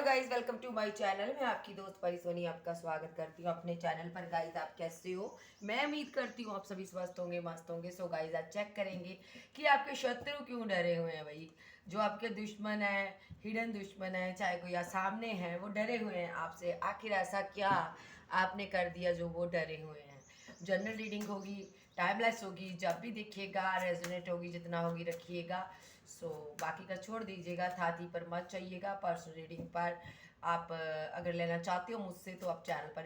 Guys, welcome to my channel. मैं आपकी दोस्त परी सोनी आपका स्वागत करती हूँ अपने चैनल पर। गाइज, आप कैसे हो? मैं उम्मीद करती हूँ आप सभी स्वस्थ होंगे, मस्त होंगे। सो गाइज, आज चेक करेंगे कि आपके शत्रु क्यों डरे हुए हैं। भाई, जो आपके दुश्मन है, हिडन दुश्मन है, चाहे कोई या सामने है, वो डरे हुए हैं आपसे। आखिर ऐसा क्या आपने कर दिया जो वो डरे हुए हैं? जनरल रीडिंग होगी, टाइमलेस होगी, जब भी देखिएगा रेजोनेट होगी, जितना होगी रखिएगा। सो बाकी का छोड़ दीजिएगा, थाती पर मत चाहिएगा। पर्सनल रीडिंग पर आप अगर लेना चाहते हो मुझसे तो आप चैनल पर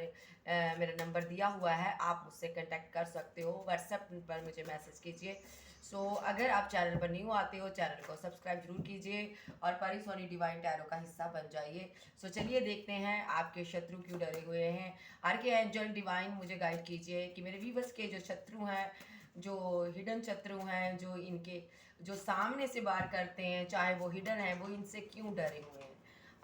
मेरा नंबर दिया हुआ है, आप मुझसे कांटेक्ट कर सकते हो। व्हाट्सएप पर मुझे मैसेज कीजिए। सो अगर आप चैनल पर न्यू आते हो, चैनल को सब्सक्राइब जरूर कीजिए और परी सोनी डिवाइन टैरो का हिस्सा बन जाइए। सो चलिए देखते हैं आपके शत्रु क्यों डरे हुए हैं। आर के एंजल डिवाइन मुझे गाइड कीजिए कि मेरे व्यूवर्स के जो शत्रु हैं, जो हिडन शत्रु हैं, जो इनके जो सामने से वार करते हैं, चाहे वो हिडन है, वो इनसे क्यों डरे हुए हैं।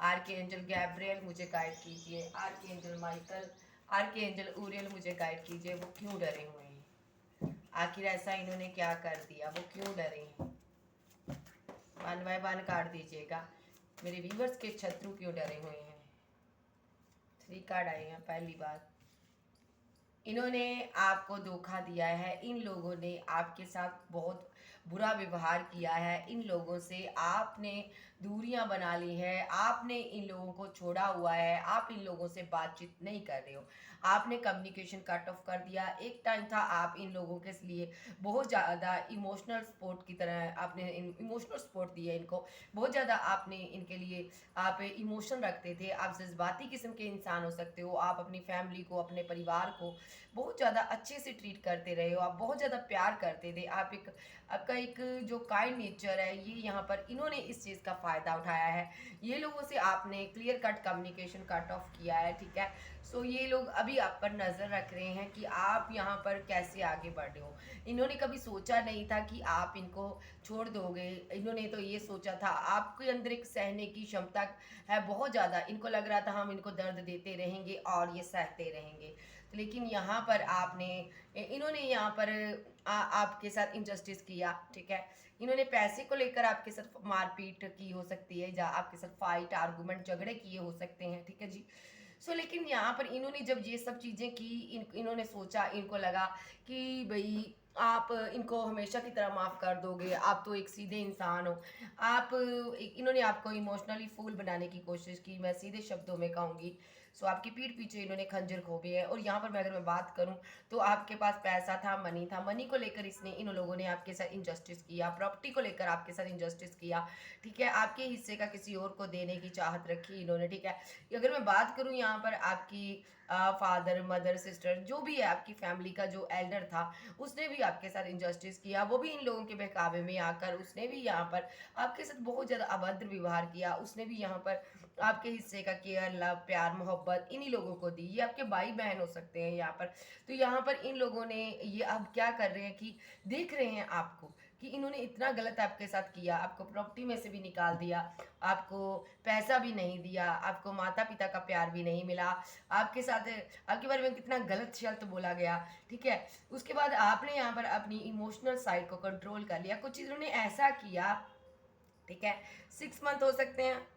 आर के एंजल गैब्रियल मुझे गाइड कीजिए। आर के एंजल माइकल, आर के एंजल ऊरियल मुझे गाइड कीजिए, वो क्यों डरे हुए हैं। आखिर ऐसा इन्होंने क्या कर दिया, वो क्यों डरे हैं। वन बाय वन काट दीजिएगा। मेरे व्यूवर्स के शत्रु क्यों डरे हुए हैं। 3 कार्ड आए हैं। पहली बात, इन्होंने आपको धोखा दिया है। इन लोगों ने आपके साथ बहुत बुरा व्यवहार किया है। इन लोगों से आपने दूरियां बना ली है। आपने इन लोगों को छोड़ा हुआ है। आप इन लोगों से बातचीत नहीं कर रहे हो। आपने कम्युनिकेशन कट ऑफ कर दिया। एक टाइम था आप इन लोगों के लिए बहुत ज़्यादा इमोशनल सपोर्ट की तरह आपने इमोशनल सपोर्ट दिया इनको। बहुत ज़्यादा आपने इनके लिए आप इमोशन रखते थे। आप जज्बाती किस्म के इंसान हो सकते हो। आप अपनी फैमिली को, अपने परिवार को बहुत ज़्यादा अच्छे से ट्रीट करते रहे हो। आप बहुत ज़्यादा प्यार करते थे। आपका एक जो काइंड नेचर है, ये यहाँ पर इन्होंने इस चीज़ का फ़ायदा उठाया है। ये लोगों से आपने clear cut communication cut off किया है, ठीक है। सो ये लोग अभी आप पर नज़र रख रहे हैं कि आप यहाँ पर कैसे आगे बढ़ रहे हो। इन्होंने कभी सोचा नहीं था कि आप इनको छोड़ दोगे। इन्होंने तो ये सोचा था, आपके अंदर एक सहने की क्षमता है बहुत ज़्यादा। इनको लग रहा था हम इनको दर्द देते रहेंगे और ये सहते रहेंगे। लेकिन यहाँ पर इन्होंने यहाँ पर आपके साथ इनजस्टिस किया, ठीक है। इन्होंने पैसे को लेकर आपके साथ मारपीट की हो सकती है, या आपके साथ फाइट आर्गुमेंट झगड़े किए हो सकते हैं, ठीक है जी। लेकिन यहाँ पर इन्होंने जब ये सब चीज़ें की, इन्होंने सोचा, इनको लगा कि भाई आप इनको हमेशा की तरह माफ़ कर दोगे, आप तो एक सीधे इंसान हो। इन्होंने आपको इमोशनली फूल बनाने की कोशिश की, मैं सीधे शब्दों में कहूँगी। आपकी पीठ पीछे इन्होंने खंजर खोपे है। और यहाँ पर अगर मैं बात करूँ तो आपके पास पैसा था, मनी था। मनी को लेकर इन लोगों ने आपके साथ इनजस्टिस किया। प्रॉपर्टी को लेकर आपके साथ इनजस्टिस किया, ठीक है। आपके हिस्से का किसी और को देने की चाहत रखी इन्होंने, ठीक है। अगर मैं बात करूँ यहाँ पर आपकी फादर, मदर, सिस्टर, जो भी है आपकी फैमिली का जो एल्डर था, उसने भी आपके साथ इनजस्टिस किया। वो भी इन लोगों के बहकावे में आकर उसने भी यहाँ पर आपके साथ बहुत ज़्यादा अभद्र व्यवहार किया। उसने भी यहाँ पर आपके हिस्से का केयर, लव, प्यार, मोहब्बत इन्हीं लोगों को दी। ये आपके भाई बहन हो सकते हैं यहाँ पर। तो यहाँ पर इन लोगों ने ये अब क्या कर रहे हैं कि देख रहे हैं आपको कि इन्होंने इतना गलत आपके साथ किया। आपको प्रॉपर्टी में से भी निकाल दिया, आपको पैसा भी नहीं दिया, आपको माता पिता का प्यार भी नहीं मिला, आपके साथ आपके बारे में कितना गलत शब्द बोला गया, ठीक है। उसके बाद आपने यहाँ पर अपनी इमोशनल साइड को कंट्रोल कर लिया। कुछ चीज़ों ने ऐसा किया, ठीक है। 6 मंथ हो सकते हैं।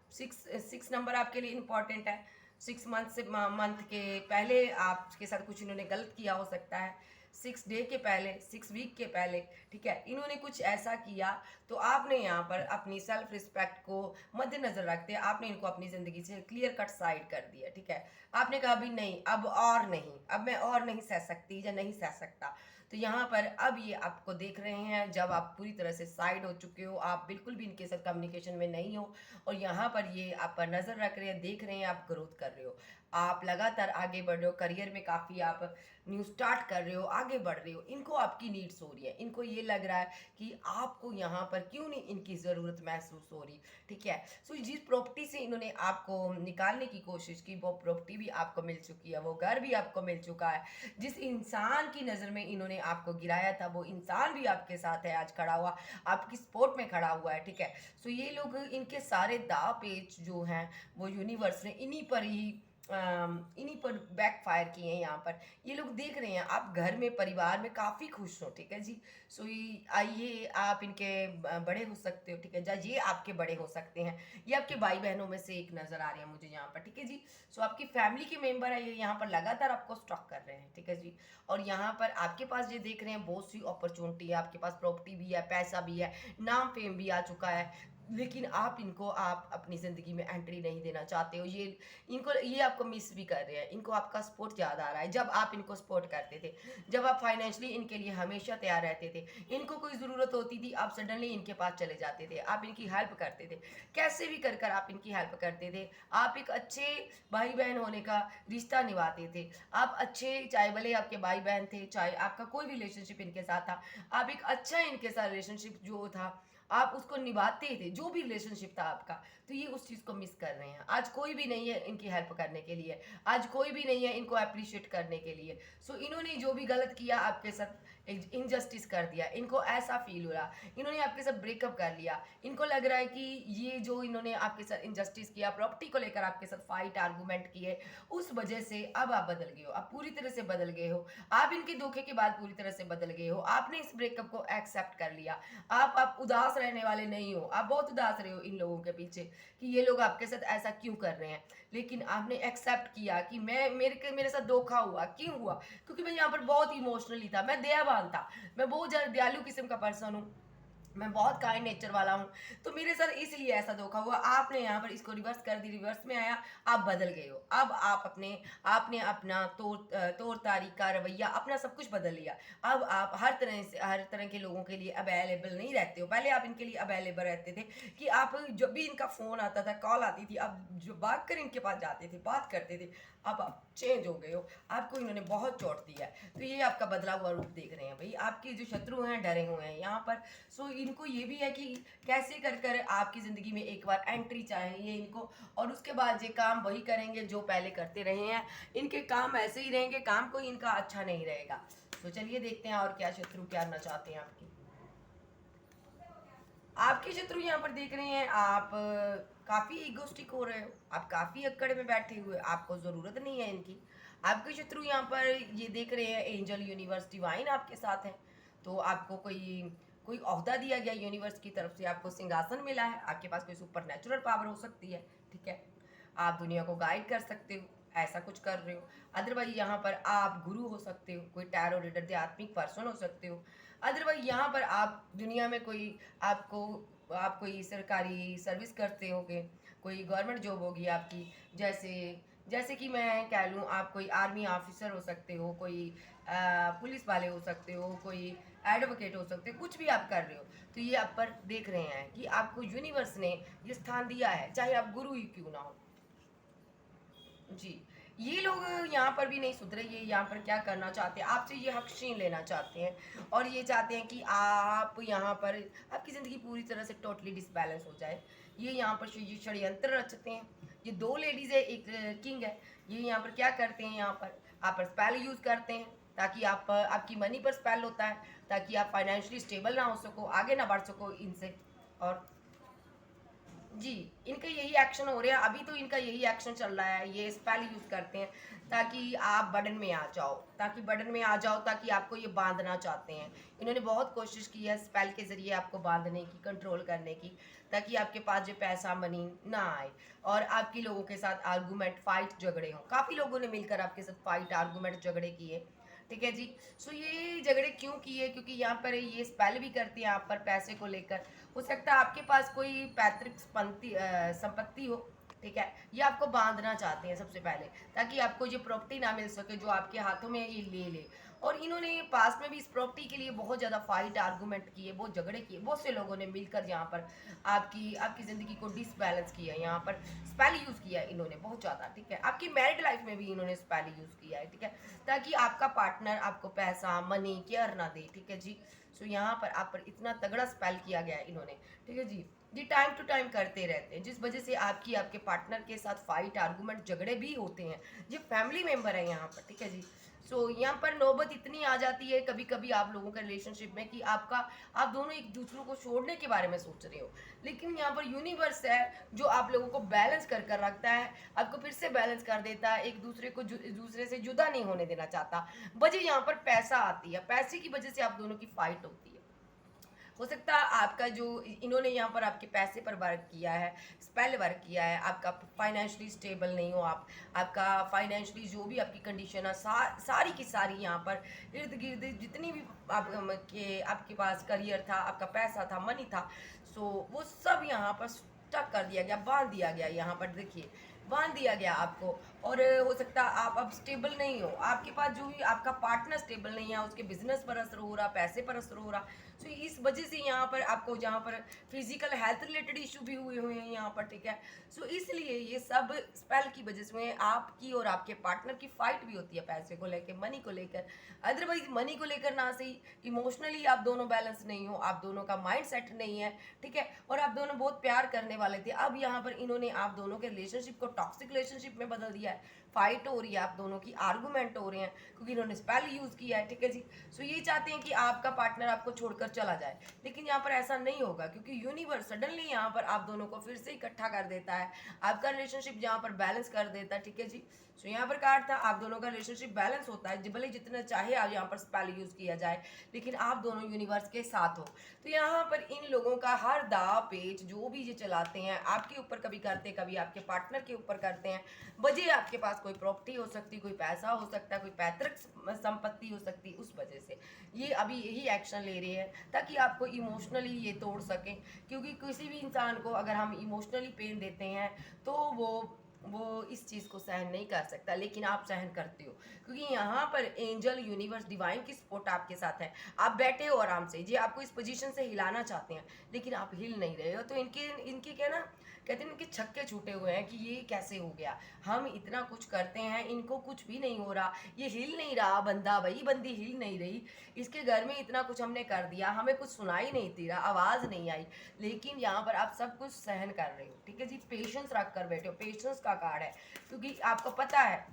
सिक्स नंबर आपके लिए इंपॉर्टेंट है। 6 मंथ से मंथ के पहले आपके साथ कुछ इन्होंने गलत किया हो सकता है। 6 डे के पहले, 6 वीक के पहले, ठीक है। इन्होंने कुछ ऐसा किया तो आपने यहाँ पर अपनी सेल्फ रिस्पेक्ट को मद्देनजर रखते आपने इनको अपनी ज़िंदगी से क्लियर कट साइड कर दिया, ठीक है। आपने कहा अभी नहीं, अब और नहीं, अब मैं और नहीं सह सकती या नहीं सह सकता। तो यहाँ पर अब ये आपको देख रहे हैं, जब आप पूरी तरह से साइड हो चुके हो, आप बिल्कुल भी इनके साथ कम्युनिकेशन में नहीं हो, और यहाँ पर ये आप पर नज़र रख रहे हैं, देख रहे हैं, आप ग्रोथ कर रहे हो, आप लगातार आगे बढ़ रहे हो, करियर में काफ़ी आप न्यू स्टार्ट कर रहे हो, आगे बढ़ रहे हो। इनको आपकी नीड्स हो रही है। इनको ये लग रहा है कि आपको यहाँ पर क्यों नहीं इनकी ज़रूरत महसूस हो रही, ठीक है। जिस प्रॉपर्टी से इन्होंने आपको निकालने की कोशिश की, वो प्रॉपर्टी भी आपको मिल चुकी है, वो घर भी आपको मिल चुका है। जिस इंसान की नज़र में इन्होंने आपको गिराया था, वो इंसान भी आपके साथ है आज खड़ा हुआ, आपकी सपोर्ट में खड़ा हुआ है, ठीक है। ये लोग, इनके सारे दाव पेच जो हैं वो यूनिवर्स ने इन्हीं पर ही इन्हीं पर बैक फायर किए हैं यहाँ पर। ये लोग देख रहे हैं आप घर में परिवार में काफ़ी खुश हो, ठीक है जी। सो ये आइए आप इनके बड़े हो सकते हो, ठीक है, या ये आपके बड़े हो सकते हैं। ये आपके भाई बहनों में से एक नज़र आ रहे हैं मुझे यहाँ पर, ठीक है जी। सो आपकी फैमिली के मेंबर है ये यहाँ पर लगातार आपको स्टॉक कर रहे हैं, ठीक है जी। और यहाँ पर आपके पास ये देख रहे हैं बहुत सी अपॉर्चुनिटी है, आपके पास प्रॉपर्टी भी है, पैसा भी है, नाम फेम भी आ चुका है, लेकिन आप अपनी ज़िंदगी में एंट्री नहीं देना चाहते हो। ये आपको मिस भी कर रहे हैं, इनको आपका सपोर्ट ज़्यादा आ रहा है। जब आप इनको सपोर्ट करते थे, जब आप फाइनेंशियली इनके लिए हमेशा तैयार रहते थे, इनको कोई ज़रूरत होती थी आप सडनली इनके पास चले जाते थे, आप इनकी हेल्प करते थे, कैसे भी कर कर आप इनकी हेल्प करते थे। आप एक अच्छे भाई बहन होने का रिश्ता निभाते थे, आप अच्छे, चाहे भले आपके भाई बहन थे, चाहे आपका कोई भी रिलेशनशिप इनके साथ था, आप एक अच्छा इनके साथ रिलेशनशिप जो था आप उसको निभाते थे, जो भी रिलेशनशिप था आपका। तो ये उस चीज़ को मिस कर रहे हैं। आज कोई भी नहीं है इनकी हेल्प करने के लिए, आज कोई भी नहीं है इनको अप्रिशिएट करने के लिए। सो इन्होंने जो भी गलत किया आपके साथ, इनजस्टिस कर दिया, इनको ऐसा फील हो रहा, इन्होंने आपके साथ ब्रेकअप कर लिया, इनको लग रहा है कि ये जो इन्होंने आपके साथ इनजस्टिस किया, प्रॉपर्टी को लेकर आपके साथ फाइट आर्गूमेंट किए, उस वजह से अब आप बदल गए हो, आप पूरी तरह से बदल गए हो। आप इनके धोखे के बाद पूरी तरह से बदल गए हो, आपने इस ब्रेकअप को एक्सेप्ट कर लिया। आप उदास रहने वाले नहीं हो, आप बहुत उदास रहे हो इन लोगों के पीछे कि ये लोग आपके साथ ऐसा क्यों कर रहे हैं, लेकिन आपने एक्सेप्ट किया कि मेरे साथ धोखा हुआ, क्यों हुआ, क्योंकि मैं यहाँ पर बहुत इमोशनली था, मैं दयावान था, मैं बहुत ज़्यादा दयालु किस्म का पर्सन हूँ, मैं बहुत काइंड नेचर वाला हूँ, तो मेरे साथ इसलिए ऐसा धोखा हुआ। आपने यहाँ पर इसको रिवर्स कर दी, रिवर्स में आया, आप बदल गए हो। अब आपने अपना तौर तरीका, रवैया, अपना सब कुछ बदल लिया। अब आप हर तरह के लोगों के लिए अवेलेबल नहीं रहते हो। पहले आप इनके लिए अवेलेबल रहते थे कि आप जब भी इनका फ़ोन आता था, कॉल आती थी, आप जो भाग कर इनके पास जाते थे, बात करते थे। अब आप चेंज हो गए हो, आपको इन्होंने बहुत चोट दिया है। तो ये आपका बदला हुआ रूप देख रहे हैं भाई, आपके जो शत्रु हैं डरे हुए हैं यहाँ पर। सो इनको ये भी है कि कैसे कर कर आपकी ज़िंदगी में एक बार एंट्री चाहिए इनको, और उसके बाद ये काम वही करेंगे जो पहले करते रहे हैं। इनके काम ऐसे ही रहेंगे, काम कोई इनका अच्छा नहीं रहेगा। तो चलिए देखते हैं और क्या शत्रु क्या करना चाहते हैं आपकी। आपके शत्रु यहाँ पर देख रहे हैं आप काफ़ी ईगोस्टिक हो रहे हो, आप काफ़ी अक्कड़ में बैठे हुए, आपको ज़रूरत नहीं है इनकी। आपके शत्रु यहाँ पर ये देख रहे हैं एंजल यूनिवर्स डिवाइन आपके साथ है, तो आपको कोई कोई ओहदा दिया गया यूनिवर्स की तरफ से, आपको सिंहासन मिला है, आपके पास कोई सुपर नेचुरल पावर हो सकती है, ठीक है, आप दुनिया को गाइड कर सकते हो, ऐसा कुछ कर रहे हो। अदरवाइज यहाँ पर आप गुरु हो सकते हो, कोई टैरो रीडर आध्यात्मिक पर्सन हो सकते हो। अदरवाइज यहाँ पर आप दुनिया में कोई आपको आप कोई सरकारी सर्विस करते होगे, कोई गवर्नमेंट जॉब होगी आपकी, जैसे जैसे कि मैं कह लूँ आप कोई आर्मी ऑफिसर हो सकते हो, कोई पुलिस वाले हो सकते हो, कोई एडवोकेट हो सकते हो, कुछ भी आप कर रहे हो। तो ये आप पर देख रहे हैं कि आपको यूनिवर्स ने ये स्थान दिया है, चाहे आप गुरु ही क्यों ना हो। जी, ये लोग यहाँ पर भी नहीं सुधरे, ये यहाँ पर क्या करना चाहते हैं, आपसे ये हक छीन लेना चाहते हैं, और ये चाहते हैं कि आप यहाँ पर आपकी ज़िंदगी पूरी तरह से टोटली डिसबैलेंस हो जाए। ये यहाँ पर ये षड्यंत्र रचते हैं। ये दो लेडीज़ है, एक किंग है। ये यहाँ पर क्या करते हैं, यहाँ पर आप पर स्पेल यूज़ करते हैं, ताकि आपकी मनी पर स्पेल होता है, ताकि आप फाइनेंशियली स्टेबल ना हो सको, आगे ना बढ़ सको इनसे। और जी, इनके यही एक्शन हो रहे हैं, अभी तो इनका यही एक्शन चल रहा है, ये स्पेल यूज़ करते हैं ताकि आप बर्डन में आ जाओ, ताकि आपको ये बाँधना चाहते हैं। इन्होंने बहुत कोशिश की है स्पेल के ज़रिए आपको बाँधने की, कंट्रोल करने की, ताकि आपके पास जो पैसा, मनी ना आए, और आपके लोगों के साथ आर्गुमेंट, फाइट, झगड़े हों। काफ़ी लोगों ने मिलकर आपके साथ फाइट, आर्गुमेंट, झगड़े किए, ठीक है जी। सो ये झगड़े क्यों किए, क्योंकि यहाँ पर ये स्पेल भी करती हैं आप पर पैसे को लेकर। हो सकता है आपके पास कोई पैतृक संपत्ति हो, ठीक है, ये आपको बांधना चाहते हैं सबसे पहले, ताकि आपको ये प्रॉपर्टी ना मिल सके जो आपके हाथों में है, ये ले ले। और इन्होंने पास में भी इस प्रॉपर्टी के लिए बहुत ज़्यादा फाइट, आर्गूमेंट किए, बहुत झगड़े किए, बहुत से लोगों ने मिलकर यहाँ पर आपकी आपकी ज़िंदगी को डिसबैलेंस किया है, यहाँ पर स्पेल यूज़ किया है इन्होंने बहुत ज़्यादा, ठीक है। आपकी मैरिड लाइफ में भी इन्होंने स्पेल यूज़ किया है, ठीक है, ताकि आपका पार्टनर आपको पैसा, मनी, केयर ना दे, ठीक है जी। सो यहाँ पर आप पर इतना तगड़ा स्पेल किया गया है इन्होंने, ठीक है जी। ये टाइम टू टाइम करते रहते हैं, जिस वजह से आपके पार्टनर के साथ फाइट, आर्गूमेंट, झगड़े भी होते हैं। ये फैमिली मेंबर है यहाँ पर, ठीक है जी। यहाँ पर नौबत इतनी आ जाती है कभी कभी आप लोगों के रिलेशनशिप में कि आप दोनों एक दूसरे को छोड़ने के बारे में सोच रहे हो, लेकिन यहाँ पर यूनिवर्स है जो आप लोगों को बैलेंस कर कर रखता है, आपको फिर से बैलेंस कर देता है, एक दूसरे को दूसरे से जुदा नहीं होने देना चाहता। वजह यहाँ पर पैसा आती है, पैसे की वजह से आप दोनों की फाइट होती है। हो सकता है आपका जो इन्होंने यहाँ पर आपके पैसे पर वर्क किया है, स्पेल वर्क किया है, आपका फाइनेंशियली स्टेबल नहीं हो आप, आपका फाइनेंशियली जो भी आपकी कंडीशन है सारी की सारी यहाँ पर इर्द गिर्द जितनी भी आपके पास करियर था, आपका पैसा था, मनी था, सो वो सब यहाँ पर स्टक कर दिया गया, बांध दिया गया। यहाँ पर देखिए बांध दिया गया आपको। और हो सकता है आप अब स्टेबल नहीं हो, आपके पास जो भी आपका पार्टनर स्टेबल नहीं है, उसके बिजनेस पर असर हो रहा, पैसे पर असर हो रहा। तो इस वजह से यहाँ पर आपको जहाँ पर फिजिकल हेल्थ रिलेटेड इशू भी हुए हुए हैं यहाँ पर, ठीक है। सो इसलिए ये सब स्पेल की वजह से आपकी और आपके पार्टनर की फाइट भी होती है पैसे को लेकर, मनी को लेकर। अदरवाइज मनी को लेकर ना सही, इमोशनली आप दोनों बैलेंस नहीं हो, आप दोनों का माइंड सेट नहीं है, ठीक है। और आप दोनों बहुत प्यार करने वाले थे, अब यहाँ पर इन्होंने आप दोनों के रिलेशनशिप को टॉक्सिक रिलेशनशिप में बदल दिया है। फाइट हो रही है, आप दोनों की आर्गूमेंट हो रहे हैं क्योंकि इन्होंने स्पेल यूज किया है, ठीक है जी। सो ये चाहते हैं कि आपका पार्टनर आपको छोड़कर चला जाए, लेकिन यहाँ पर ऐसा नहीं होगा क्योंकि यूनिवर्स सडनली यहाँ पर आप दोनों को फिर से इकट्ठा कर देता है, आपका रिलेशनशिप यहाँ पर बैलेंस कर देता है, ठीक है जी। सो यहाँ पर कहा था आप दोनों का रिलेशनशिप बैलेंस होता है, भले जितना चाहे आप यहाँ पर स्पेल यूज किया जाए, लेकिन आप दोनों यूनिवर्स के साथ हो। तो यहाँ पर इन लोगों का हर दाव पेच जो भी ये चलाते हैं आपके ऊपर, कभी करते कभी आपके पार्टनर के ऊपर करते हैं। वजह आपके पास कोई प्रॉपर्टी हो सकती, कोई पैसा हो सकता है, कोई पैतृक संपत्ति हो सकती, उस वजह से ये अभी यही एक्शन ले रहे हैं ताकि आपको इमोशनली ये तोड़ सकें। क्योंकि किसी भी इंसान को अगर हम इमोशनली पेन देते हैं तो वो इस चीज़ को सहन नहीं कर सकता, लेकिन आप सहन करते हो क्योंकि यहाँ पर एंजल यूनिवर्स डिवाइन की सपोर्ट आपके साथ है। आप बैठे हो आराम से, ये आपको इस पोजीशन से हिलाना चाहते हैं लेकिन आप हिल नहीं रहे हो। तो इनके क्या ना, कहते हैं इनके छक्के छूटे हुए हैं कि ये कैसे हो गया, हम इतना कुछ करते हैं इनको कुछ भी नहीं हो रहा, ये हिल नहीं रहा बंदा, वही बंदी हिल नहीं रही, इसके घर में इतना कुछ हमने कर दिया, हमें कुछ सुनाई नहीं दे रहा, आवाज़ नहीं आई, लेकिन यहाँ पर आप सब कुछ सहन कर रहे हो, ठीक है जी। पेशेंस रख कर बैठे हो, पेशेंस का कार्ड है क्योंकि आपको पता है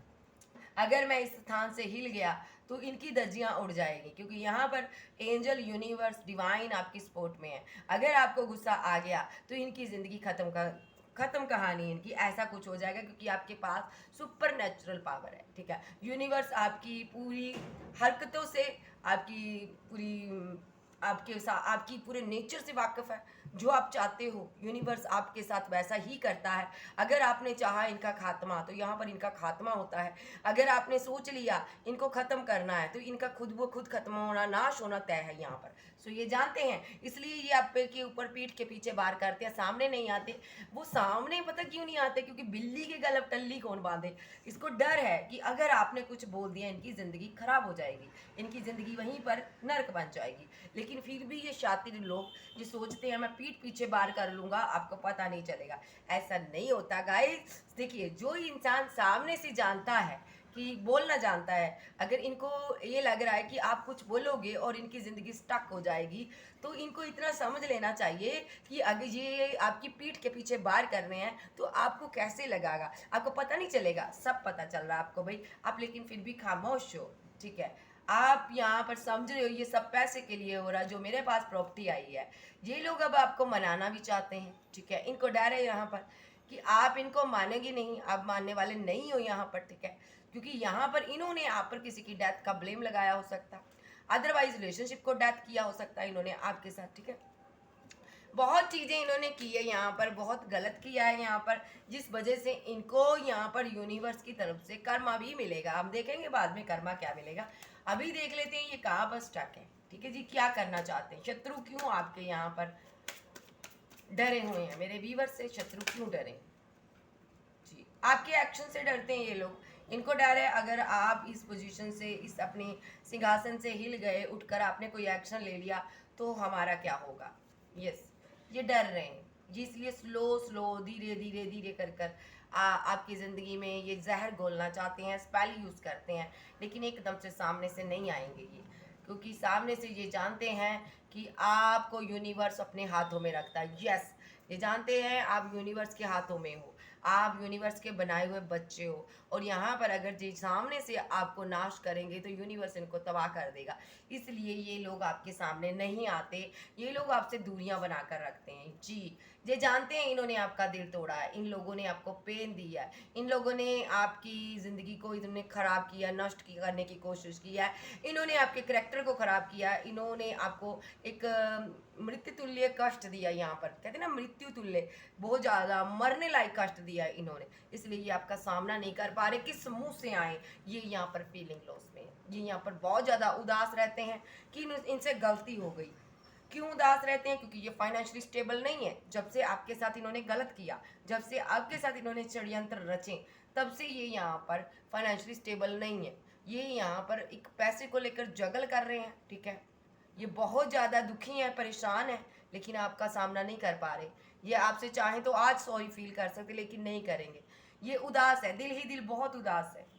अगर मैं इस स्थान से हिल गया तो इनकी धज्जियां उड़ जाएगी, क्योंकि यहाँ पर एंजल यूनिवर्स डिवाइन आपकी सपोर्ट में है। अगर आपको गुस्सा आ गया तो इनकी ज़िंदगी खत्म कहानी इनकी, ऐसा कुछ हो जाएगा क्योंकि आपके पास सुपर नेचुरल पावर है, ठीक है। यूनिवर्स आपकी पूरी हरकतों से, आपकी पूरी आपकी पूरे नेचर से वाकिफ है। जो आप चाहते हो यूनिवर्स आपके साथ वैसा ही करता है। अगर आपने चाहा इनका खात्मा तो यहाँ पर इनका खात्मा होता है। अगर आपने सोच लिया इनको ख़त्म करना है तो इनका खुद ब खुद खत्म होना, नाश होना तय है यहाँ पर। सो ये जानते हैं, इसलिए ये आप पे के ऊपर पीठ के पीछे बार करते हैं, सामने नहीं आते। वो सामने पता क्यों नहीं आते, क्योंकि बिल्ली के गल अब टल्ली कौन बांधे। इसको डर है कि अगर आपने कुछ बोल दिया इनकी ज़िंदगी खराब हो जाएगी, इनकी ज़िंदगी वहीं पर नर्क बन जाएगी। लेकिन फिर भी ये शातिर लोग जो सोचते हैं मैं पीठ पीछे बार कर लूँगा, आपको पता नहीं चलेगा, ऐसा नहीं होता गाइस। देखिए जो इंसान सामने से जानता है कि बोलना जानता है, अगर इनको ये लग रहा है कि आप कुछ बोलोगे और इनकी ज़िंदगी स्टक हो जाएगी, तो इनको इतना समझ लेना चाहिए कि अगर ये आपकी पीठ के पीछे बार कर रहे हैं तो आपको कैसे लगागा, आपको पता नहीं चलेगा। सब पता चल रहा है आपको भाई, आप लेकिन फिर भी खामोश हो, ठीक है। आप यहाँ पर समझ रहे हो ये सब पैसे के लिए हो रहा है, जो मेरे पास प्रॉपर्टी आई है। ये लोग अब आपको मनाना भी चाहते हैं, ठीक है। इनको डर है यहाँ पर कि आप इनको मानेंगे नहीं, आप मानने वाले नहीं हो यहाँ पर, ठीक है। क्योंकि यहाँ पर इन्होंने आप पर किसी की डेथ का ब्लेम लगाया हो सकता, अदरवाइज रिलेशनशिप को डेथ किया हो सकता है इन्होंने आपके साथ, ठीक है। बहुत चीज़ें इन्होंने की है यहाँ पर, बहुत गलत किया है यहाँ पर, जिस वजह से इनको यहाँ पर यूनिवर्स की तरफ से कर्मा भी मिलेगा। हम देखेंगे बाद में कर्मा क्या मिलेगा, अभी देख लेते हैं ये कहाँ पर स्टक है, ठीक है जी। क्या करना चाहते हैं, शत्रु क्यों आपके यहाँ पर डरे हुए हैं, मेरे व्यूअर से शत्रु क्यों डरे जी, आपके एक्शन से डरते हैं ये लोग। इनको डर है अगर आप इस पोजीशन से, इस अपने सिंहासन से हिल गए, उठकर आपने कोई एक्शन ले लिया तो हमारा क्या होगा। यस, ये डर रहे हैं जी, इसलिए स्लो धीरे धीरे धीरे कर कर आपकी ज़िंदगी में ये जहर घोलना चाहते हैं, स्पेल यूज़ करते हैं, लेकिन एकदम से सामने से नहीं आएंगे ये, क्योंकि सामने से ये जानते हैं कि आपको यूनिवर्स अपने हाथों में रखता है। यस, ये जानते हैं आप यूनिवर्स के हाथों में हो, आप यूनिवर्स के बनाए हुए बच्चे हो, और यहाँ पर अगर जी सामने से आपको नाश करेंगे तो यूनिवर्स इनको तबाह कर देगा। इसलिए ये लोग आपके सामने नहीं आते, ये लोग आपसे दूरियां बनाकर रखते हैं जी। ये जानते हैं इन्होंने आपका दिल तोड़ा है, इन लोगों ने आपको पेन दिया है, इन लोगों ने आपकी ज़िंदगी को इन्होंने ख़राब किया, नष्ट करने की कोशिश की है, इन्होंने आपके करैक्टर को ख़राब किया, इन्होंने आपको एक मृत्यु तुल्य कष्ट दिया। यहाँ पर कहते हैं ना मृत्यु तुल्य, बहुत ज़्यादा मरने लायक कष्ट दिया है इन्होंने। इसलिए ये आपका सामना नहीं कर पा रहे, किस मुंह से आए, ये यहाँ पर फीलिंग लॉस में, ये यहाँ पर बहुत ज़्यादा उदास रहते हैं कि इनसे गलती हो गई। क्यों उदास रहते हैं? क्योंकि ये फाइनेंशियली स्टेबल नहीं है। जब से आपके साथ इन्होंने गलत किया, जब से आपके साथ इन्होंने षड्यंत्र रचे, तब से ये यहाँ पर फाइनेंशियली स्टेबल नहीं है। ये यहाँ पर एक पैसे को लेकर जगल कर रहे हैं, ठीक है। ये बहुत ज़्यादा दुखी हैं, परेशान हैं, लेकिन आपका सामना नहीं कर पा रहे। ये आपसे चाहें तो आज सॉरी फील कर सकते, लेकिन नहीं करेंगे। ये उदास है, दिल ही दिल बहुत उदास है।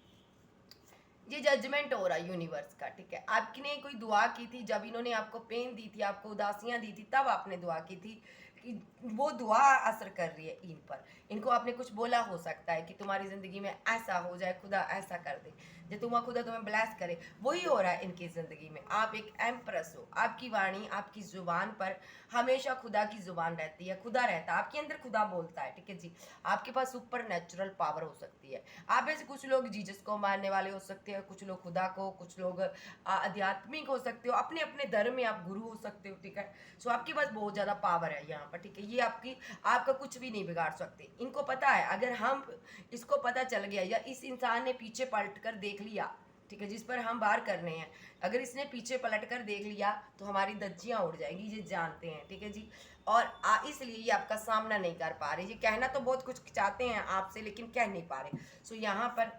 ये जजमेंट हो रहा है यूनिवर्स का, ठीक है। आपने कोई दुआ की थी, जब इन्होंने आपको पेन दी थी, आपको उदासियां दी थी, तब आपने दुआ की थी कि वो दुआ असर कर रही है इन पर। इनको आपने कुछ बोला हो सकता है कि तुम्हारी ज़िंदगी में ऐसा हो जाए, खुदा ऐसा कर दे, जो तुम खुदा तुम्हें ब्लेस करे। वही हो रहा है इनकी ज़िंदगी में। आप एक एम्प्रेस हो, आपकी वाणी, आपकी ज़ुबान पर हमेशा खुदा की ज़ुबान रहती है, खुदा रहता है आपके अंदर, खुदा बोलता है, ठीक है जी। आपके पास सुपर नेचुरल पावर हो सकती है। आप ऐसे कुछ लोग जीसस को मानने वाले हो सकते हैं, कुछ लोग खुदा को, कुछ लोग आध्यात्मिक हो सकते हो, अपने अपने धर्म में आप गुरु हो सकते हो, ठीक है। सो आपके पास बहुत ज़्यादा पावर है यहाँ पर, ठीक है। ये आपका कुछ भी नहीं बिगाड़ सकते। इनको पता है, अगर हम इसको पता चल गया या इस इंसान ने पीछे पलट कर देख लिया, ठीक है, जिस पर हम वार करने हैं, अगर इसने पीछे पलट कर देख लिया तो हमारी धज्जियां उड़ जाएंगी, ये जानते हैं, ठीक है जी। और इसलिए ये आपका सामना नहीं कर पा रहे। ये कहना तो बहुत कुछ चाहते हैं आपसे, लेकिन कह नहीं पा रहे। सो यहाँ पर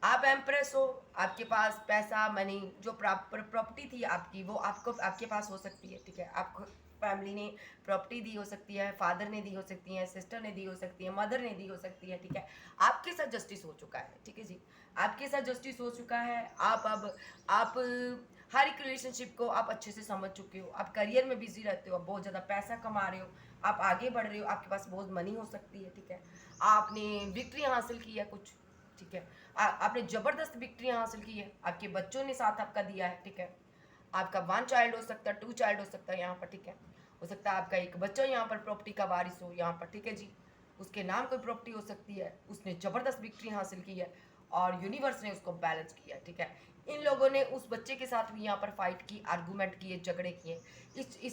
आप एम्प्रेस हो, आपके पास पैसा, मनी, जो प्रॉपर्टी थी आपकी, वो आपके पास हो सकती है, ठीक है। आपको फैमिली ने प्रॉपर्टी दी हो सकती है, फादर ने दी हो सकती है, सिस्टर ने दी हो सकती है, मदर ने दी हो सकती है, ठीक है। आपके साथ जस्टिस हो चुका है, ठीक है जी। आपके साथ जस्टिस हो चुका है। आप हर एक रिलेशनशिप को आप अच्छे से समझ चुके हो। आप करियर में बिजी रहते हो, आप बहुत ज़्यादा पैसा कमा रहे हो, आप आगे बढ़ रहे हो, आपके पास बहुत मनी हो सकती है, ठीक है। आपने विक्ट्री हासिल की है कुछ, ठीक है। आपने जबरदस्त विक्ट्री हासिल की है, आपके बच्चों ने साथ आपका दिया है, ठीक है। आपका 1 चाइल्ड हो सकता है, 2 चाइल्ड हो सकता है यहाँ पर, ठीक है। हो सकता है आपका एक बच्चा यहाँ पर प्रॉपर्टी का वारिस हो यहाँ पर, ठीक है जी। उसके नाम कोई प्रॉपर्टी हो सकती है, उसने जबरदस्त विक्ट्री हासिल की है और यूनिवर्स ने उसको बैलेंस किया, ठीक है। इन लोगों ने उस बच्चे के साथ भी यहाँ पर फाइट की, आर्गूमेंट किए, झगड़े किए।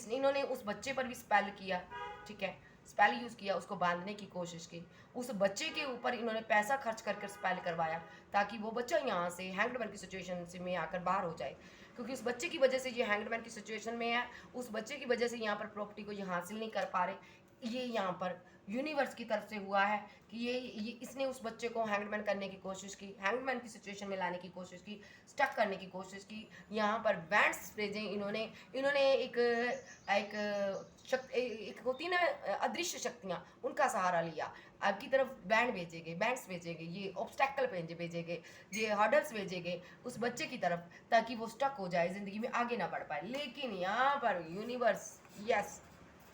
इन्होंने उस बच्चे पर भी स्पेल किया, ठीक है। स्पेल यूज़ किया, उसको बांधने की कोशिश की। उस बच्चे के ऊपर इन्होंने पैसा खर्च कर स्पेल करवाया, ताकि वो बच्चा यहाँ से हैंगड की सिचुएशन से में आकर बाहर हो जाए। क्योंकि उस बच्चे की वजह से ये हैंगड की सिचुएशन में है, उस बच्चे की वजह से यहाँ पर प्रॉपर्टी को ये हासिल नहीं कर पा रहे। ये यहाँ पर यूनिवर्स की तरफ से हुआ है कि ये इसने उस बच्चे को हैंगमैन करने की कोशिश की, हैंगमैन की सिचुएशन में लाने की कोशिश की, स्टक करने की कोशिश की। यहाँ पर बैंड्स भेजे इन्होंने एक होती ना अदृश्य शक्तियाँ, उनका सहारा लिया। आपकी तरफ बैंड्स भेजे गए, ये ऑब्स्टैकल भेजे गए, ये हर्डल्स भेजे गए उस बच्चे की तरफ, ताकि वो स्टक हो जाए, ज़िंदगी में आगे ना बढ़ पाए। लेकिन यहाँ पर यूनिवर्स, यस,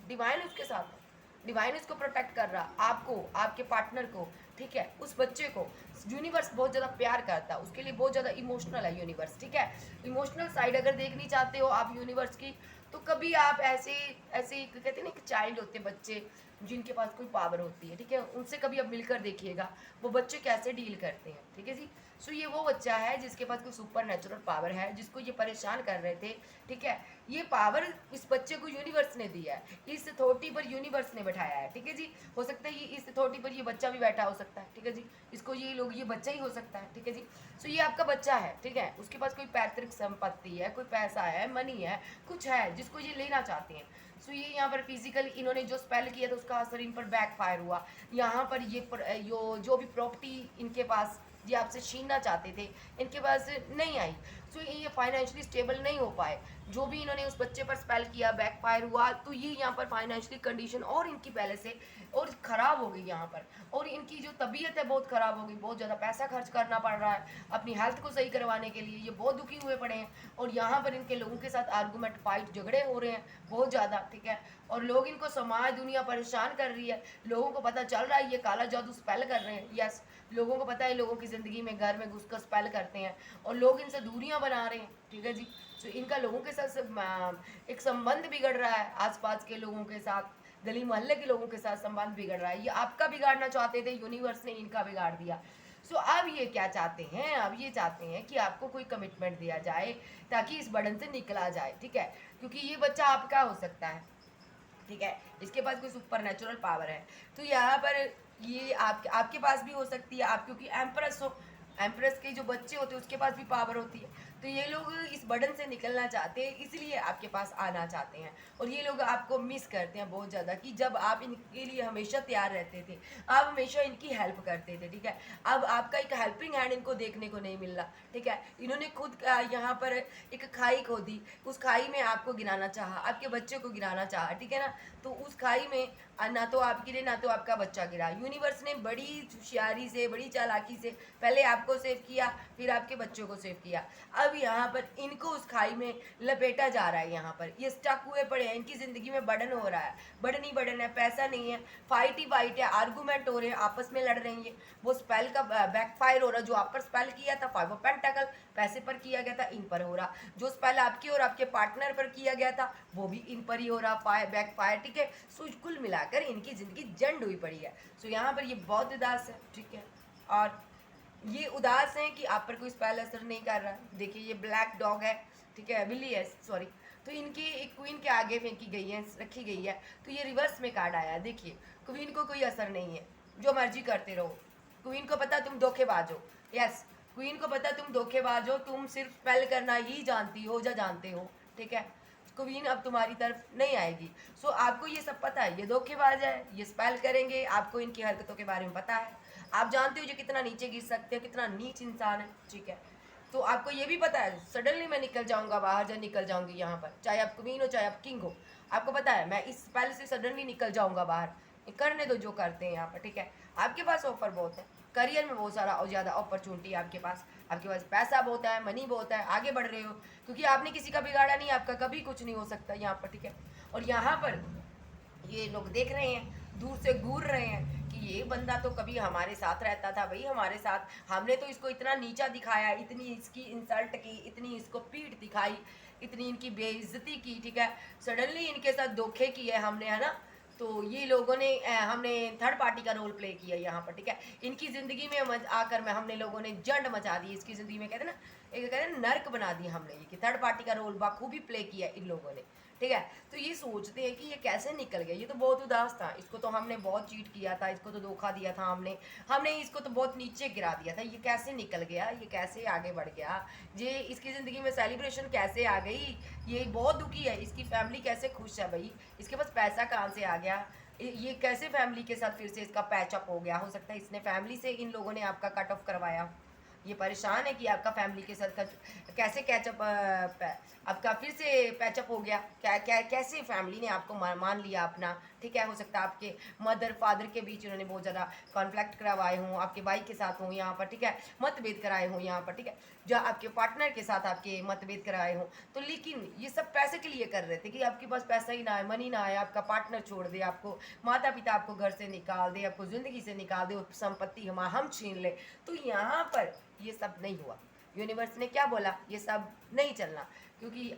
डिवाइन उसके साथ है, डिवाइन इसको प्रोटेक्ट कर रहा, आपको, आपके पार्टनर को, ठीक है। उस बच्चे को यूनिवर्स बहुत ज़्यादा प्यार करता है, उसके लिए बहुत ज़्यादा इमोशनल है यूनिवर्स, ठीक है। इमोशनल साइड अगर देखनी चाहते हो आप यूनिवर्स की, तो कभी आप ऐसे ऐसे कहते हैं ना कि चाइल्ड होते हैं बच्चे जिनके पास कोई पावर होती है, ठीक है, उनसे कभी आप मिलकर देखिएगा वो बच्चे कैसे डील करते हैं, ठीक है जी। सो ये वो बच्चा है जिसके पास कोई सुपर नेचुरल पावर है, जिसको ये परेशान कर रहे थे, ठीक है। ये पावर इस बच्चे को यूनिवर्स ने दिया है, इस अथॉरिटी पर यूनिवर्स ने बैठाया है, ठीक है जी। हो सकता है ये इस अथॉरिटी पर ये बच्चा भी बैठा हो सकता है, ठीक है जी। इसको ये बच्चा ही हो सकता है, ठीक है जी। सो ये आपका बच्चा है, ठीक है। उसके पास कोई पैतृक संपत्ति है, कोई पैसा है, मनी है, कुछ है जिसको ये लेना चाहते हैं। सो ये यहाँ पर फिजिकल इन्होंने जो स्पेल किया था उसका असर इन पर बैकफायर हुआ। यहाँ पर जो भी प्रॉपर्टी इनके पास ये आपसे छीनना चाहते थे, इनके पास नहीं आई। सो ये फाइनेंशियली स्टेबल नहीं हो पाए। जो भी इन्होंने उस बच्चे पर स्पेल किया बैकफायर हुआ, तो ये यहाँ पर फाइनेंशियली कंडीशन और इनकी पहले से और ख़राब हो गई यहाँ पर, और इनकी जो तबीयत है बहुत ख़राब हो गई, बहुत ज़्यादा पैसा खर्च करना पड़ रहा है अपनी हेल्थ को सही करवाने के लिए, ये बहुत दुखी हुए पड़े हैं। और यहाँ पर इनके लोगों के साथ आर्गूमेंट, फाइट, झगड़े हो रहे हैं बहुत ज़्यादा, ठीक है। और लोग इनको, समाज दुनिया परेशान कर रही है, लोगों को पता चल रहा है ये काला जादू स्पेल कर रहे हैं। यस, लोगों को पता है, लोगों की ज़िंदगी में घर में घुसकर स्पेल करते हैं और लोग इनसे दूरियां बना रहे हैं, ठीक है जी। तो इनका लोगों के साथ एक संबंध बिगड़ रहा है, आसपास के लोगों के साथ, गली मोहल्ले के लोगों के साथ संबंध बिगड़ रहा है। ये आपका बिगाड़ना चाहते थे, यूनिवर्स ने इनका बिगाड़ दिया। सो अब ये क्या चाहते हैं, अब ये चाहते हैं कि आपको कोई कमिटमेंट दिया जाए ताकि इस बर्डन से निकला जाए, ठीक है। क्योंकि ये बच्चा आपका हो सकता है, ठीक है, इसके पास कोई सुपर नेचुरल पावर है। तो यहाँ पर ये आपके पास भी हो सकती है, आप क्योंकि एम्प्रेस हो, एम्प्रेस के जो बच्चे होते हैं उसके पास भी पावर होती है। तो ये लोग इस बर्डन से निकलना चाहते हैं, इसलिए आपके पास आना चाहते हैं। और ये लोग आपको मिस करते हैं बहुत ज़्यादा, कि जब आप इनके लिए हमेशा तैयार रहते थे, आप हमेशा इनकी हेल्प करते थे, ठीक है। अब आपका एक हेल्पिंग हैंड इनको देखने को नहीं मिल रहा, ठीक है। इन्होंने खुद यहाँ पर एक खाई खोदी, उस खाई में आपको गिराना चाहा, आपके बच्चे को गिराना चाहा, ठीक है ना। तो उस खाई में ना तो आप गिरे ना तो आपका बच्चा गिरा। यूनिवर्स ने बड़ी होशियारी से, बड़ी चालाकी से पहले आपको सेव किया, फिर आपके बच्चों को सेव किया। अब यहाँ पर इनको उस खाई में लपेटा जा रहा है, यहाँ पर ये स्टक हुए पड़े हैं, इनकी ज़िंदगी में बर्डन हो रहा है, बर्डन ही बर्डन है, पैसा नहीं है, फाइट ही फाइट है, आर्गूमेंट हो रहे हैं, आपस में लड़ रही है। वो स्पेल का बैकफायर हो रहा, जो आप पर स्पेल किया था 5 ऑफ पेंटाकल पैसे पर किया गया था, इन पर हो रहा। जो स्पेल आपके और आपके पार्टनर पर किया गया था वो भी इन पर ही हो रहा, बैकफायर, ठीक है। सो कुल मिलाकर इनकी ज़िंदगी जंड हुई पड़ी है। सो यहाँ पर ये बहुत उदास है, ठीक है। और ये उदास हैं कि आप पर कोई स्पेल असर नहीं कर रहा। देखिए ये ब्लैक डॉग है, ठीक है, बिल्ली है, सॉरी। तो इनकी एक क्वीन के आगे फेंकी गई है, रखी गई है, तो ये रिवर्स में कार्ड आया है। देखिए क्वीन को कोई असर नहीं है, जो मर्जी करते रहो। क्वीन को पता तुम धोखेबाज हो, यस, क्वीन को पता तुम धोखेबाज हो, तुम सिर्फ स्पेल करना ही जानती हो या जानते हो, ठीक है। क्वीन अब तुम्हारी तरफ नहीं आएगी। सो आपको ये सब पता है, ये धोखेबाज है, ये स्पेल करेंगे, आपको इनकी हरकतों के बारे में पता है, आप जानते हो ये कितना नीचे गिर सकते हो, कितना नीच इंसान है, ठीक है। तो आपको ये भी पता है सडनली मैं निकल जाऊंगा बाहर, या निकल जाऊंगी यहाँ पर, चाहे आप क्वीन हो चाहे आप किंग हो, आपको पता है मैं इस पैलेस से सडनली निकल जाऊंगा बाहर, करने दो जो करते हैं यहाँ पर, ठीक है। आपके पास ऑफर बहुत है, करियर में बहुत सारा और ज़्यादा अपॉर्चुनिटी है आपके पास पैसा बहुत है, मनी बहुत है, आगे बढ़ रहे हो, क्योंकि आपने किसी का बिगाड़ा नहीं, आपका कभी कुछ नहीं हो सकता यहाँ पर, ठीक है। और यहाँ पर ये लोग देख रहे हैं, दूर से घूर रहे हैं कि ये बंदा तो कभी हमारे साथ रहता था भाई, हमारे साथ, हमने तो इसको इतना नीचा दिखाया, इतनी इसकी इंसल्ट की, इतनी इसको पीठ दिखाई, इतनी इनकी बेइज्जती की, ठीक है। सडनली इनके साथ धोखे किए हमने, है ना। तो ये लोगों ने हमने थर्ड पार्टी का रोल प्ले किया यहाँ पर, ठीक है। इनकी ज़िंदगी में आकर में हमने लोगों ने जंड मचा दी इसकी ज़िंदगी में, कहते हैं ना, एक कहते हैं नर्क बना दिया हमने, ये कि थर्ड पार्टी का रोल बखूबी प्ले किया इन लोगों ने, ठीक है। तो ये सोचते हैं कि ये कैसे निकल गया, ये तो बहुत उदास था, इसको तो हमने बहुत चीट किया था, इसको तो धोखा दिया था हमने इसको तो बहुत नीचे गिरा दिया था, ये कैसे निकल गया, ये कैसे आगे बढ़ गया, ये इसकी ज़िंदगी में सेलिब्रेशन कैसे आ गई, ये बहुत दुखी है, इसकी फैमिली कैसे खुश है भाई, इसके पास पैसा कहाँ से आ गया, ये कैसे फैमिली के साथ फिर से इसका पैचअप हो गया। हो सकता है इसने फैमिली से इन लोगों ने आपका कट ऑफ करवाया, ये परेशान है कि आपका फैमिली के साथ कैसे कैचअप, आपका फिर से पैचअप हो गया, कैसे फैमिली ने आपको मान लिया अपना, ठीक है। हो सकता है आपके मदर फादर के बीच उन्होंने बहुत ज़्यादा कॉन्फ्लिक्ट करवाए हों, आपके भाई के साथ हों यहाँ पर, ठीक है, मतभेद कराए हों यहाँ पर, ठीक है, जो आपके पार्टनर के साथ आपके मतभेद कराए हों। तो लेकिन ये सब पैसे के लिए कर रहे थे कि आपके पास पैसा ही ना आए, मनी ना आए, आपका पार्टनर छोड़ दे, आपको माता पिता आपको घर से निकाल दे, आपको ज़िंदगी से निकाल दे, संपत्ति हम छीन ले। तो यहाँ पर ये सब नहीं हुआ, यूनिवर्स ने क्या बोला, ये सब नहीं चलना, क्योंकि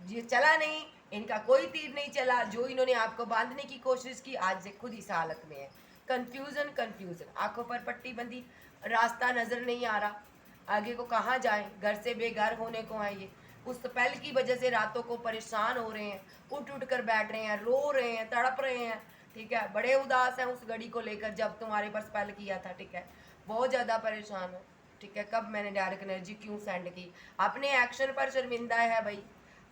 ये चला नहीं, इनका कोई तीर नहीं चला, जो इन्होंने आपको बांधने की कोशिश की आज से खुद इस हालत में है। कंफ्यूजन, आंखों पर पट्टी बंधी, रास्ता नजर नहीं आ रहा, आगे को कहाँ जाएं, घर से बेघर होने को है ये, उस स्पेल की वजह से रातों को परेशान हो रहे हैं, उठ कर बैठ रहे हैं, रो रहे हैं, तड़प रहे हैं, ठीक है, बड़े उदास हैं उस घड़ी को लेकर जब तुम्हारे पर स्पेल किया था, ठीक है, बहुत ज़्यादा परेशान है, ठीक है। कब मैंने डायरेक्ट एनर्जी क्यों सेंड की, अपने एक्शन पर शर्मिंदा है भाई।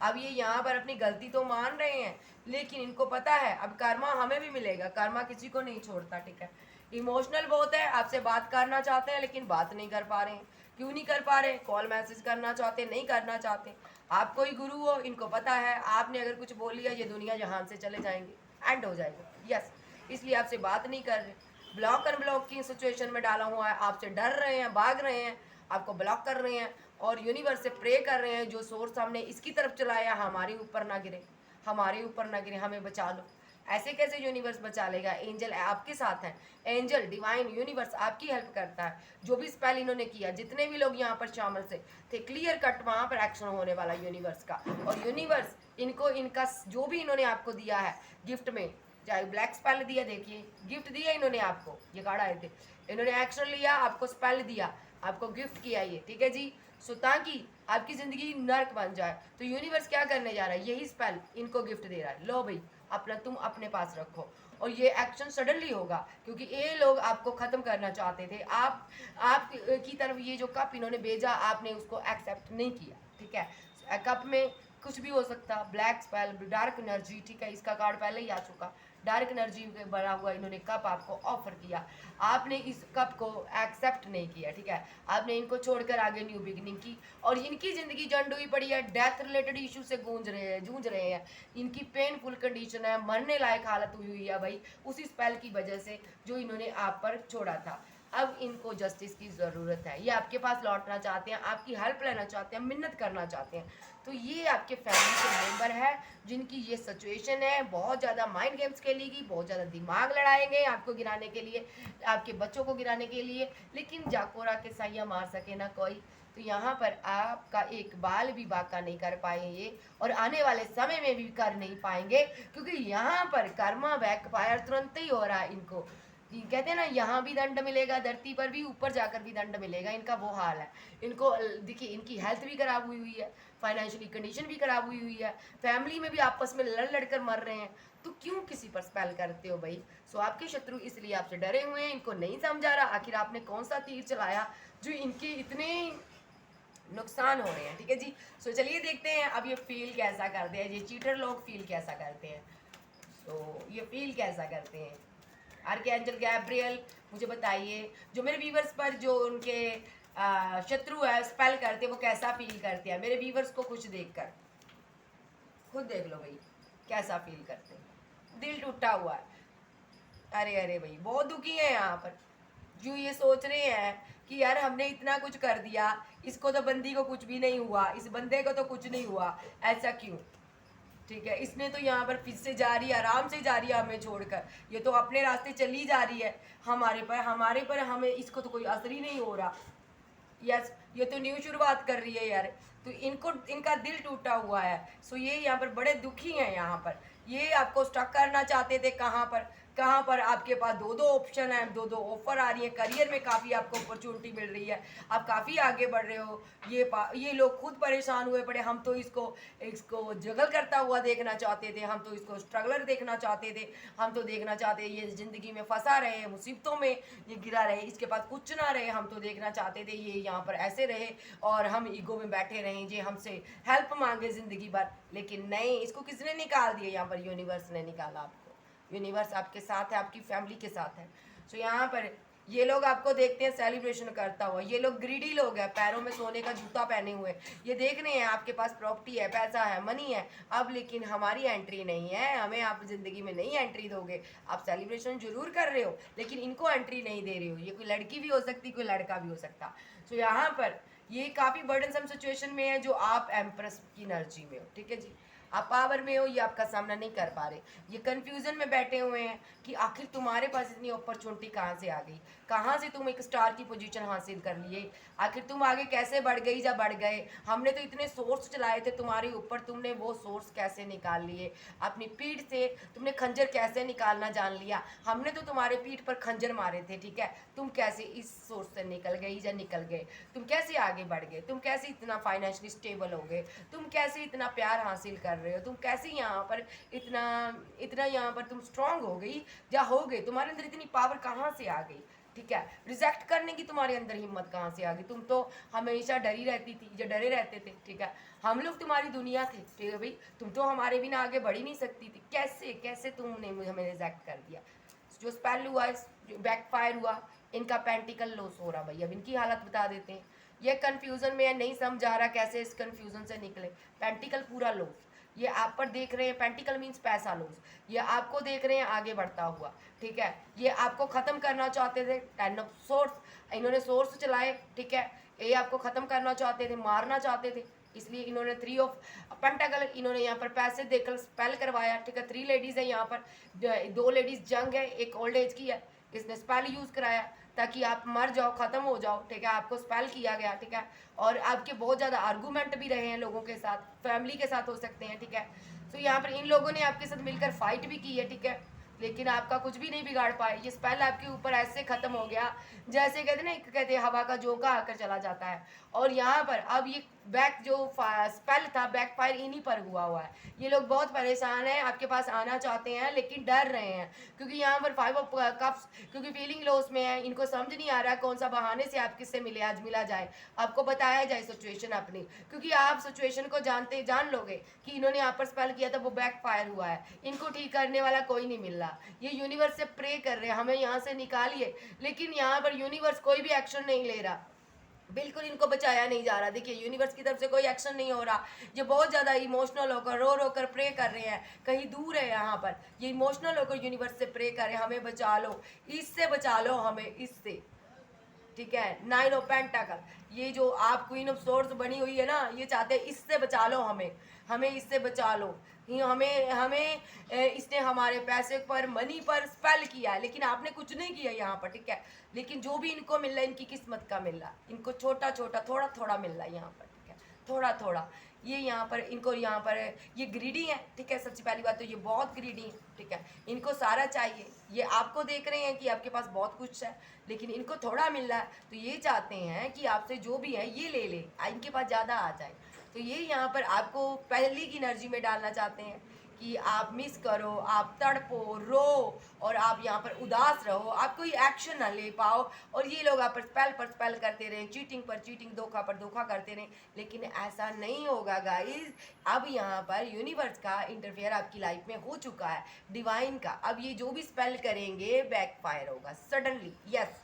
अब ये यहाँ पर अपनी गलती तो मान रहे हैं, लेकिन इनको पता है अब कर्मा हमें भी मिलेगा, कर्मा किसी को नहीं छोड़ता, ठीक है। इमोशनल बहुत है, आपसे बात करना चाहते हैं लेकिन बात नहीं कर पा रहे हैं, क्यों नहीं कर पा रहे? कॉल मैसेज करना चाहते, नहीं करना चाहते। आप कोई गुरु हो, इनको पता है आपने अगर कुछ बोल लिया ये दुनिया जहान से चले जाएंगे, एंड हो जाएगा। यस, इसलिए आपसे बात नहीं कर रहे। ब्लॉक अनब्लॉक की सिचुएशन में डाला हुआ है, आपसे डर रहे हैं, भाग रहे हैं, आपको ब्लॉक कर रहे हैं और यूनिवर्स से प्रे कर रहे हैं जो सोर्स हमने इसकी तरफ चलाया हमारे ऊपर ना गिरे, हमारे ऊपर ना गिरे, हमें बचा लो। ऐसे कैसे यूनिवर्स बचा लेगा? एंजल आपके साथ हैं, एंजल डिवाइन यूनिवर्स आपकी हेल्प करता है। जो भी स्पेल इन्होंने किया, जितने भी लोग यहाँ पर शामिल थे, क्लियर कट वहाँ पर एक्शन होने वाला यूनिवर्स का। और यूनिवर्स इनको इनका जो भी इन्होंने आपको दिया है गिफ्ट में, चाहे ब्लैक स्पेल दिया, देखिए गिफ्ट दिया इन्होंने आपको, ये कार्ड आए थे, इन्होंने एक्शन लिया, आपको स्पेल दिया, आपको गिफ्ट किया ये, ठीक है जी। सो ताकि आपकी जिंदगी नर्क बन जाए, तो यूनिवर्स क्या करने जा रहा है? यही स्पेल इनको गिफ्ट दे रहा है, लो भाई अपना तुम अपने पास रखो। और ये एक्शन सडनली होगा क्योंकि ये लोग आपको खत्म करना चाहते थे। आप की तरफ ये जो कप इन्होंने भेजा, आपने उसको एक्सेप्ट नहीं किया, ठीक है। कप में कुछ भी हो सकता, ब्लैक स्पेल, डार्क एनर्जी, ठीक है, इसका कार्ड पहले ही आ चुका। डार्क एनर्जी के बना हुआ इन्होंने कप आपको ऑफर किया, आपने इस कप को एक्सेप्ट नहीं किया, ठीक है। आपने इनको छोड़कर आगे न्यू बिगनिंग की और इनकी जिंदगी जंड हुई पड़ी है, डेथ रिलेटेड इशू से जूझ रहे हैं। इनकी पेनफुल कंडीशन है, मरने लायक हालत हुई है भाई, उसी स्पेल की वजह से जो इन्होंने आप पर छोड़ा था। अब इनको जस्टिस की ज़रूरत है, ये आपके पास लौटना चाहते हैं, आपकी हेल्प लेना चाहते हैं, मिन्नत करना चाहते हैं। तो ये आपके फैमिली के मेंबर है जिनकी ये सिचुएशन है, बहुत ज़्यादा माइंड गेम्स खेलेगी, बहुत ज़्यादा दिमाग लड़ाएंगे आपको गिराने के लिए, आपके बच्चों को गिराने के लिए, लेकिन जाकोरा के सैया मार सके ना कोई। तो यहाँ पर आपका एक बाल भी बाका नहीं कर पाए ये, और आने वाले समय में भी कर नहीं पाएंगे, क्योंकि यहाँ पर कर्मा बैकफायर तुरंत ही हो रहा है इनको। कहते हैं ना, यहाँ भी दंड मिलेगा, धरती पर भी, ऊपर जाकर भी दंड मिलेगा, इनका वो हाल है। इनको देखिए, इनकी हेल्थ भी खराब हुई हुई है, फाइनेंशियली कंडीशन भी खराब हुई हुई है, फैमिली में भी आपस में लड़ लड़ कर मर रहे हैं। तो क्यों किसी पर स्पेल करते हो भाई? सो आपके शत्रु इसलिए आपसे डरे हुए हैं, इनको नहीं समझा रहा आखिर आपने कौन सा तीर चलाया जो इनके इतने नुकसान हो रहे हैं, ठीक है जी। सो चलिए देखते हैं अब ये फील कैसा करते हैं, ये चीटर लोग फील कैसा करते हैं। सो ये फील कैसा करते हैं? आर्कएंजल गैब्रियल, मुझे बताइए, जो मेरे व्यूवर्स पर जो उनके शत्रु है स्पेल करते हैं, वो कैसा फील करते हैं? मेरे व्यूवर्स को कुछ देखकर खुद देख लो भाई, कैसा फील करते हैं। दिल टूटा हुआ है, अरे अरे भाई बहुत दुखी है यहाँ पर, जो ये सोच रहे हैं कि यार हमने इतना कुछ कर दिया, इसको तो बंदी को कुछ भी नहीं हुआ, इस बंदे को तो कुछ नहीं हुआ, ऐसा क्यों? ठीक है, इसने तो यहाँ पर फिर से जा रही है, आराम से जा रही है हमें छोड़कर, ये तो अपने रास्ते चली जा रही है, हमारे पर हमें इसको तो कोई असर ही नहीं हो रहा। यस, ये तो न्यू शुरुआत कर रही है यार, तो इनको इनका दिल टूटा हुआ है। सो ये यहाँ पर बड़े दुखी हैं, यहाँ पर ये आपको स्टक करना चाहते थे। कहाँ पर आपके पास दो दो ऑप्शन है, दो दो ऑफर आ रही है, करियर में काफ़ी आपको अपॉर्चुनिटी मिल रही है, आप काफ़ी आगे बढ़ रहे हो। ये लोग खुद परेशान हुए पड़े, हम तो इसको इसको जगल करता हुआ देखना चाहते थे, हम तो इसको स्ट्रगलर देखना चाहते थे, हम तो देखना चाहते ये ज़िंदगी में फंसा रहे, मुसीबतों में ये गिरा रहे, इसके पास कुछ ना रहे, हम तो देखना चाहते थे ये यहाँ पर ऐसे रहे और हम ईगो में बैठे रहें, ये हमसे हेल्प मांगे ज़िंदगी भर। लेकिन नहीं, इसको किसने निकाल दिया? यहाँ पर यूनिवर्स ने निकाला आपको। यूनिवर्स आपके साथ है, आपकी फैमिली के साथ है। सो यहाँ पर ये लोग आपको देखते हैं सेलिब्रेशन करता हुआ, ये लोग ग्रीडी लोग हैं, पैरों में सोने का जूता पहने हुए, ये देख रहे हैं आपके पास प्रॉपर्टी है, पैसा है, मनी है, अब लेकिन हमारी एंट्री नहीं है, हमें आप ज़िंदगी में नहीं एंट्री दोगे। आप सेलिब्रेशन जरूर कर रहे हो लेकिन इनको एंट्री नहीं दे रहे हो। ये कोई लड़की भी हो सकती, कोई लड़का भी हो सकता। सो यहाँ पर ये काफ़ी बर्डनसम सिचुएशन में है जो आप एम्प्रेस की एनर्जी में हो, ठीक है जी। आप पावर में हो, ये आपका सामना नहीं कर पा रहे, ये कंफ्यूजन में बैठे हुए हैं कि आखिर तुम्हारे पास इतनी अपॉर्चुनिटी कहाँ से आ गई, कहाँ से तुम एक स्टार की पोजीशन हासिल कर लिए, आखिर तुम आगे कैसे बढ़ गई या बढ़ गए। हमने तो इतने सोर्स चलाए थे तुम्हारे ऊपर, तुमने वो सोर्स कैसे निकाल लिए, अपनी पीठ से तुमने खंजर कैसे निकालना जान लिया। हमने तो तुम्हारे पीठ पर खंजर मारे थे, ठीक है, तुम कैसे इस सोर्स से निकल गई या निकल गए, तुम कैसे आगे बढ़ गए, तुम कैसे इतना फाइनेंशियली स्टेबल हो गए, तुम कैसे इतना प्यार हासिल कर रहे हो, तुम कैसे यहाँ पर इतना इतना यहाँ पर तुम स्ट्रांग हो गई या हो गए, तुम्हारे अंदर इतनी पावर कहाँ से आ गई, ठीक है। रिजेक्ट करने की तुम्हारे अंदर हिम्मत कहाँ से आ गई? तुम तो हमेशा डरी रहती थी या डरे रहते थे, ठीक है, हम लोग तुम्हारी दुनिया थे, ठीक है भाई, तुम तो हमारे बिना आगे बढ़ ही नहीं सकती थी, कैसे कैसे तुमने हमें रिजेक्ट कर दिया। जो स्पेल हुआ, जो बैकफायर हुआ, इनका पेंटिकल लॉस हो रहा भाई। अब इनकी हालत बता देते हैं। ये कंफ्यूजन में है, नहीं समझ आ रहा कैसे इस कंफ्यूजन से निकले। पेंटिकल पूरा लॉस, ये आप पर देख रहे हैं, पेंटिकल मीन्स पैसा लॉस। ये आपको देख रहे हैं आगे बढ़ता हुआ, ठीक है। ये आपको खत्म करना चाहते थे, 10 ऑफ सोर्स इन्होंने सोर्स चलाए, ठीक है। ये आपको खत्म करना चाहते थे, मारना चाहते थे, इसलिए इन्होंने 3 ऑफ पेंटाकल, इन्होंने यहाँ पर पैसे देकर स्पेल करवाया, ठीक है। 3 लेडीज है यहाँ पर, 2 लेडीज जंग है, एक ओल्ड एज की है, इसने स्पेल यूज कराया ताकि आप मर जाओ, खत्म हो जाओ, ठीक है। आपको स्पेल किया गया, ठीक है। और आपके बहुत ज़्यादा आर्गूमेंट भी रहे हैं लोगों के साथ, फैमिली के साथ हो सकते हैं, ठीक है। तो यहाँ पर इन लोगों ने आपके साथ मिलकर फाइट भी की है, ठीक है, लेकिन आपका कुछ भी नहीं बिगाड़ पाए। ये स्पेल आपके ऊपर ऐसे खत्म हो गया जैसे कहते ना, कहते हैं हवा का झोंका आकर चला जाता है। और यहाँ पर अब ये बैक जो स्पेल था बैक फायर इन्हीं पर हुआ है। ये लोग बहुत परेशान हैं, आपके पास आना चाहते हैं लेकिन डर रहे हैं, क्योंकि यहाँ पर 5 ऑफ कप्स, क्योंकि फीलिंग लॉस में है, इनको समझ नहीं आ रहा कौन सा बहाने से आप किससे मिले, आज मिला जाए, आपको बताया जाए सिचुएशन अपनी, क्योंकि आप सिचुएशन को जान लोगे कि इन्होंने यहाँ पर स्पेल किया था, वो बैक फायर हुआ है, इनको ठीक करने वाला कोई नहीं मिल रहा। ये यूनिवर्स से प्रे कर रहे हैं हमें यहाँ से निकालिए, लेकिन यहाँ पर यूनिवर्स कोई भी एक्शन नहीं ले रहा, बिल्कुल इनको बचाया नहीं जा रहा। देखिए यूनिवर्स की तरफ से कोई एक्शन नहीं हो रहा। ये बहुत ज़्यादा इमोशनल होकर रो कर प्रे कर रहे हैं, कहीं दूर है यहाँ पर, ये इमोशनल होकर यूनिवर्स से प्रे कर रहे हैं, हमें बचा लो, इससे बचा लो हमें, इससे, ठीक है। 9 ऑफ पेंटाकल, ये जो आप क्वीन ऑफ सोर्स बनी हुई है ना, ये चाहते हैं इससे बचा लो हमें, हमें इससे बचा लो, हमें हमें इसने हमारे पैसे पर, मनी पर स्पेल किया है, लेकिन आपने कुछ नहीं किया यहाँ पर, ठीक है। लेकिन जो भी इनको मिल रहा है इनकी किस्मत का मिल रहा, इनको छोटा छोटा थोड़ा थोड़ा मिल रहा है यहाँ पर, ठीक है, थोड़ा थोड़ा। ये यहाँ पर इनको, यहाँ पर ये ग्रीडी है, ठीक है। सबसे पहली बात तो ये बहुत ग्रीडी है, ठीक है, इनको सारा चाहिए। ये आपको देख रहे हैं कि आपके पास बहुत कुछ है, लेकिन इनको थोड़ा मिल रहा है, तो ये चाहते हैं कि आपसे जो भी है ये ले ले, इनके पास ज़्यादा आ जाए। तो ये यहाँ पर आपको पहले की एनर्जी में डालना चाहते हैं कि आप मिस करो, आप तड़पो, रो, और आप यहाँ पर उदास रहो, आप कोई एक्शन ना ले पाओ, और ये लोग आप पर स्पेल करते रहें, चीटिंग पर चीटिंग, धोखा पर धोखा करते रहें। लेकिन ऐसा नहीं होगा गाइस, अब यहाँ पर यूनिवर्स का इंटरफेयर आपकी लाइफ में हो चुका है, डिवाइन का। अब ये जो भी स्पेल करेंगे बैक फायर होगा सडनली, यस।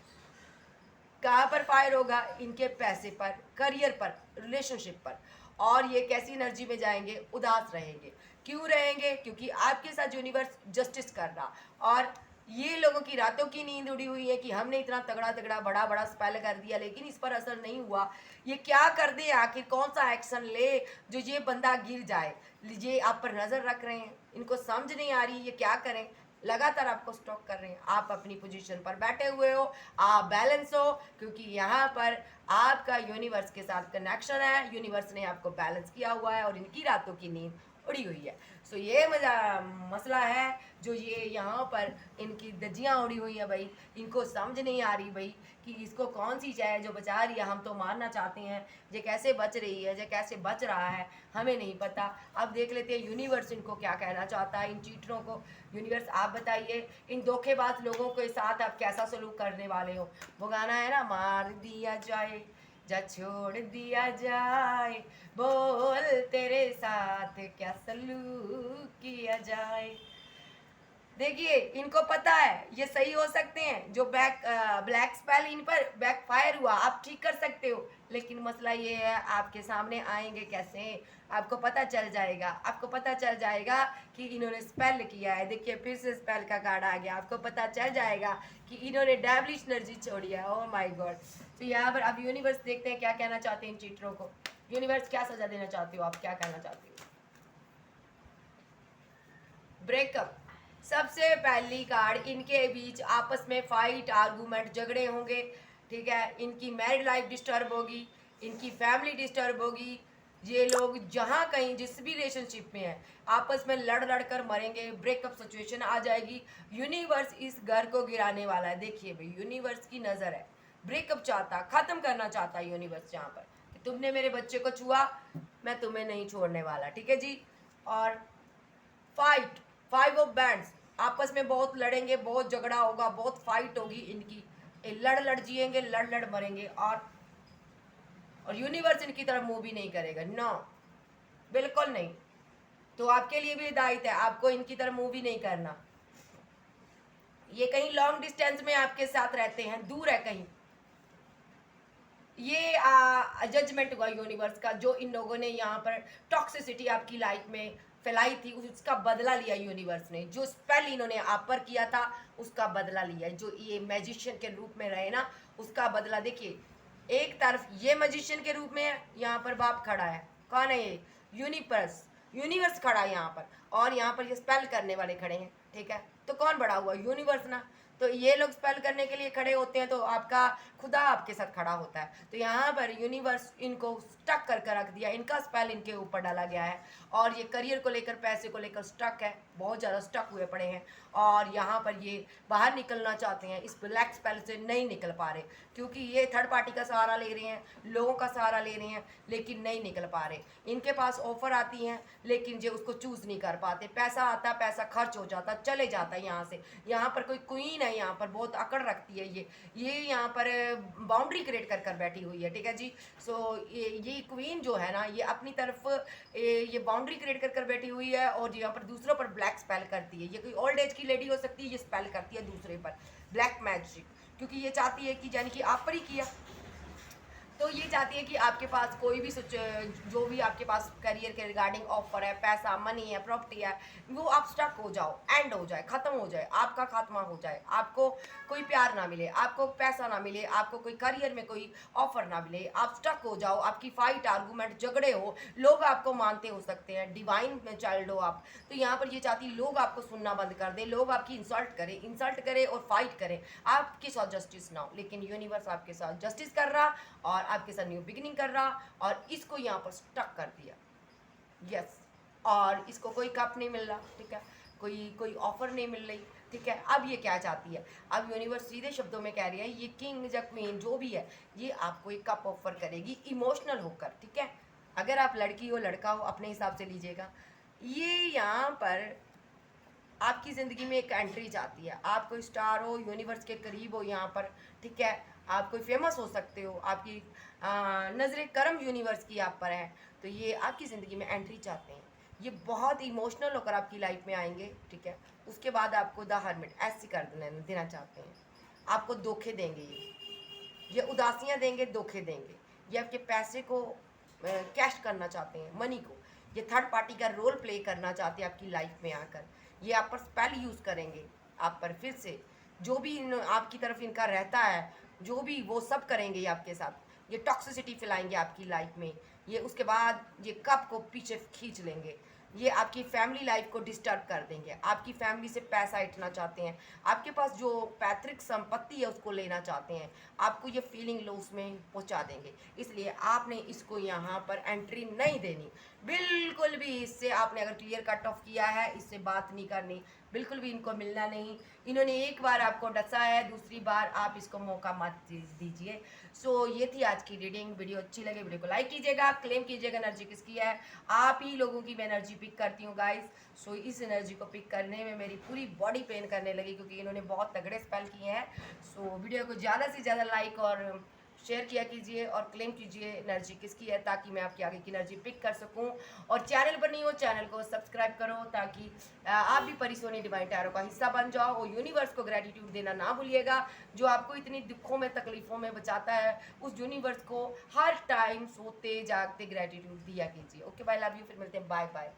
कहाँ पर फायर होगा? इनके पैसे पर, करियर पर, रिलेशनशिप पर। और ये कैसी एनर्जी में जाएंगे? उदास रहेंगे। क्यों रहेंगे? क्योंकि आपके साथ यूनिवर्स जस्टिस कर रहा, और ये लोगों की रातों की नींद उड़ी हुई है कि हमने इतना तगड़ा तगड़ा बड़ा बड़ा स्पेल कर दिया, लेकिन इस पर असर नहीं हुआ। ये क्या कर दे आखिर, कौन सा एक्शन ले जो ये बंदा गिर जाए? ये आप पर नज़र रख रहे हैं, इनको समझ नहीं आ रही ये क्या करें, लगातार आपको स्टॉक कर रहे हैं। आप अपनी पोजीशन पर बैठे हुए हो, आप बैलेंस हो, क्योंकि यहाँ पर आपका यूनिवर्स के साथ कनेक्शन है, यूनिवर्स ने आपको बैलेंस किया हुआ है, और इनकी रातों की नींद उड़ी हुई है। सो ये मसला है जो ये यहाँ पर इनकी दजियाँ उड़ी हुई है भाई, इनको समझ नहीं आ रही भाई कि इसको कौन सी चाय जो बचा रही है, हम तो मारना चाहते हैं, ये कैसे बच रही है, ये कैसे बच रहा है, हमें नहीं पता। अब देख लेते हैं यूनिवर्स इनको क्या कहना चाहता है, इन चीटरों को। यूनिवर्स आप बताइए, इन धोखेबाज लोगों के साथ आप कैसा सलूक करने वाले हो? वो गाना है ना, मार दिया जाए जा छोड़ दिया जाए, बोल तेरे साथ क्या सलूक किया जाए। देखिए इनको पता है ये सही हो सकते हैं, जो ब्लैक स्पेल इन पर बैक फायर हुआ आप ठीक कर सकते हो, लेकिन मसला ये है आपके सामने आएंगे कैसे, आपको पता चल जाएगा, आपको पता चल जाएगा कि इन्होंने स्पेल किया है। देखिए फिर से स्पेल का कार्ड आ गया, आपको पता चल जाएगा कि इन्होंने डेविलिश एनर्जी छोड़ी है। Oh my God. तो यहाँ पर अब यूनिवर्स देखते हैं क्या कहना चाहते हैं इन चीटरों को। यूनिवर्स क्या सजा देना चाहते हो आप, क्या कहना चाहते हो? ब्रेकअप, सबसे पहली कार्ड, इनके बीच आपस में फाइट, आर्गूमेंट, झगड़े होंगे, ठीक है। इनकी मैरिड लाइफ डिस्टर्ब होगी, इनकी फैमिली डिस्टर्ब होगी। ये लोग जहाँ कहीं जिस भी रिलेशनशिप में है आपस में लड़ लड़ कर मरेंगे, ब्रेकअप सिचुएशन आ जाएगी। यूनिवर्स इस घर को गिराने वाला है। देखिए भाई यूनिवर्स की नज़र है, ब्रेकअप चाहता, ख़त्म करना चाहता है यूनिवर्स, जहाँ पर कि तुमने मेरे बच्चे को छुआ, मैं तुम्हें नहीं छोड़ने वाला, ठीक है जी। और फाइट, 5 ऑफ बैंड्स, आपस में बहुत लड़ेंगे, बहुत झगड़ा होगा, बहुत फाइट होगी इनकी, ये लड़ लड़ जिएंगे, लड़ लड़ मरेंगे। और यूनिवर्स इनकी तरफ मूव भी नहीं करेगा, नो, बिल्कुल नहीं। तो आपके लिए भी हिदायत है, आपको इनकी तरफ मूव भी नहीं करना। ये कहीं लॉन्ग डिस्टेंस में आपके साथ रहते हैं, दूर है कहीं। ये जजमेंट हुआ यूनिवर्स का, जो इन लोगों ने यहाँ पर टॉक्सिसिटी आपकी लाइफ में फैलाई थी, उसका बदला लिया यूनिवर्स ने। जो स्पेल इन्होंने आप पर किया था उसका बदला लिया। जो ये मैजिशियन के रूप में रहे ना, उसका बदला। देखिए, एक तरफ ये मैजिशियन के रूप में है, यहाँ पर बाप खड़ा है। कौन है ये? यूनिवर्स। यूनिवर्स खड़ा है यहाँ पर, और यहाँ पर ये स्पेल करने वाले खड़े हैं। ठीक है, तो कौन बड़ा हुआ? यूनिवर्स ना। तो ये लोग स्पेल करने के लिए खड़े होते हैं, तो आपका खुदा आपके साथ खड़ा होता है। तो यहाँ पर यूनिवर्स इनको स्टक करके रख दिया, इनका स्पेल इनके ऊपर डाला गया है। और ये करियर को लेकर, पैसे को लेकर स्टक है, बहुत ज़्यादा स्टक हुए पड़े हैं। और यहाँ पर ये बाहर निकलना चाहते हैं, इस ब्लैक स्पेल से नहीं निकल पा रहे, क्योंकि ये थर्ड पार्टी का सहारा ले रहे हैं, लोगों का सहारा ले रहे हैं, लेकिन नहीं निकल पा रहे। इनके पास ऑफर आती हैं, लेकिन ये उसको चूज़ नहीं कर पाते। पैसा आता, पैसा खर्च हो जाता, चले जाता है यहाँ से। यहाँ पर कोई क्वीन है, यहाँ पर बहुत अकड़ रखती है ये यहाँ पर बाउंड्री क्रिएट कर कर बैठी हुई है। ठीक है जी। सो ये क्वीन जो है ना, ये अपनी तरफ ये बाउंड्री क्रिएट कर कर बैठी हुई है, और यहाँ पर दूसरों पर ब्लैक स्पेल करती है। ये कोई ओल्ड एज की लेडी हो सकती है, ये स्पेल करती है दूसरे पर ब्लैक मैजिक, क्योंकि ये चाहती है कि यानी कि आप पर ही किया। तो ये चाहती है कि आपके पास कोई भी जो भी आपके पास करियर के रिगार्डिंग ऑफर है, पैसा, मनी है, प्रॉपर्टी है, वो आप स्टक हो जाओ, एंड हो जाए, खत्म हो जाए, आपका खात्मा हो जाए, आपको कोई प्यार ना मिले, आपको पैसा ना मिले, आपको कोई करियर में कोई ऑफर ना मिले, आप स्टक हो जाओ, आपकी फाइट, आर्गूमेंट, झगड़े हो, लोग आपको मानते हो सकते हैं, डिवाइन में चाइल्ड हो आप। तो यहाँ पर ये चाहती लोग आपको सुनना बंद कर दे, लोग आपकी इंसल्ट करे और फाइट करें, आपके साथ जस्टिस ना हो। लेकिन यूनिवर्स आपके साथ जस्टिस कर रहा, और आपके साथ न्यू बिगिनिंग कर रहा, और इसको यहाँ पर स्टक कर दिया। यस। और इसको कोई कप नहीं मिल रहा। ठीक है, कोई ऑफर नहीं मिल रही। ठीक है, अब ये क्या चाहती है? अब यूनिवर्स सीधे शब्दों में कह रही है, ये किंग या क्वीन जो भी है, ये आपको एक कप ऑफर करेगी इमोशनल होकर। ठीक है, अगर आप लड़की हो, लड़का हो, अपने हिसाब से लीजिएगा। ये यहाँ पर आपकी ज़िंदगी में एक एंट्री चाहती है। आप कोई स्टार हो, यूनिवर्स के करीब हो यहाँ पर। ठीक है, आप कोई फेमस हो सकते हो, आपकी नज़र करम यूनिवर्स की आप पर है, तो ये आपकी ज़िंदगी में एंट्री चाहते हैं। ये बहुत इमोशनल होकर आपकी लाइफ में आएंगे। ठीक है, उसके बाद आपको द हर्मिट ऐसी कर देना चाहते हैं। आपको धोखे देंगे, ये उदासियाँ देंगे, धोखे देंगे। ये आपके पैसे को कैश करना चाहते हैं, मनी को। ये थर्ड पार्टी का रोल प्ले करना चाहते हैं आपकी लाइफ में आकर। ये आप पर स्पेल यूज़ करेंगे, आप पर फिर से जो भी आपकी तरफ इनका रहता है, जो भी वो सब करेंगे ये आपके साथ। ये टॉक्सिसिटी फैलाएंगे आपकी लाइफ में। ये उसके बाद ये कप को पीछे खींच लेंगे। ये आपकी फैमिली लाइफ को डिस्टर्ब कर देंगे, आपकी फैमिली से पैसा इठना चाहते हैं, आपके पास जो पैतृक संपत्ति है उसको लेना चाहते हैं, आपको ये फीलिंग लो उसमें पहुंचा देंगे। इसलिए आपने इसको यहाँ पर एंट्री नहीं देनी, बिल्कुल भी। इससे आपने अगर क्लियर कट ऑफ किया है, इससे बात नहीं करनी, बिल्कुल भी इनको मिलना नहीं। इन्होंने एक बार आपको डसा है, दूसरी बार आप इसको मौका मत दीजिए। सो ये थी आज की रीडिंग। वीडियो अच्छी लगे वीडियो को लाइक कीजिएगा, क्लेम कीजिएगा एनर्जी किसकी है। आप ही लोगों की मैं एनर्जी पिक करती हूँ गाइस। सो इस एनर्जी को पिक करने में मेरी पूरी बॉडी पेन करने लगी, क्योंकि इन्होंने बहुत तगड़े स्पेल किए हैं। सो वीडियो को ज़्यादा से ज़्यादा लाइक और शेयर किया कीजिए, और क्लेम कीजिए एनर्जी किसकी है, ताकि मैं आपकी आगे की एनर्जी पिक कर सकूं। और चैनल पर नहीं हो, चैनल को सब्सक्राइब करो, ताकि आप भी परिसोनी डिवाइन टैरो का हिस्सा बन जाओ। और यूनिवर्स को ग्रेटिट्यूड देना ना भूलिएगा, जो आपको इतनी दुखों में, तकलीफ़ों में बचाता है। उस यूनिवर्स को हर टाइम सोते जागते ग्रेटिट्यूड दिया कीजिए। ओके बाय, लव यू, फिर मिलते हैं, बाय बाय।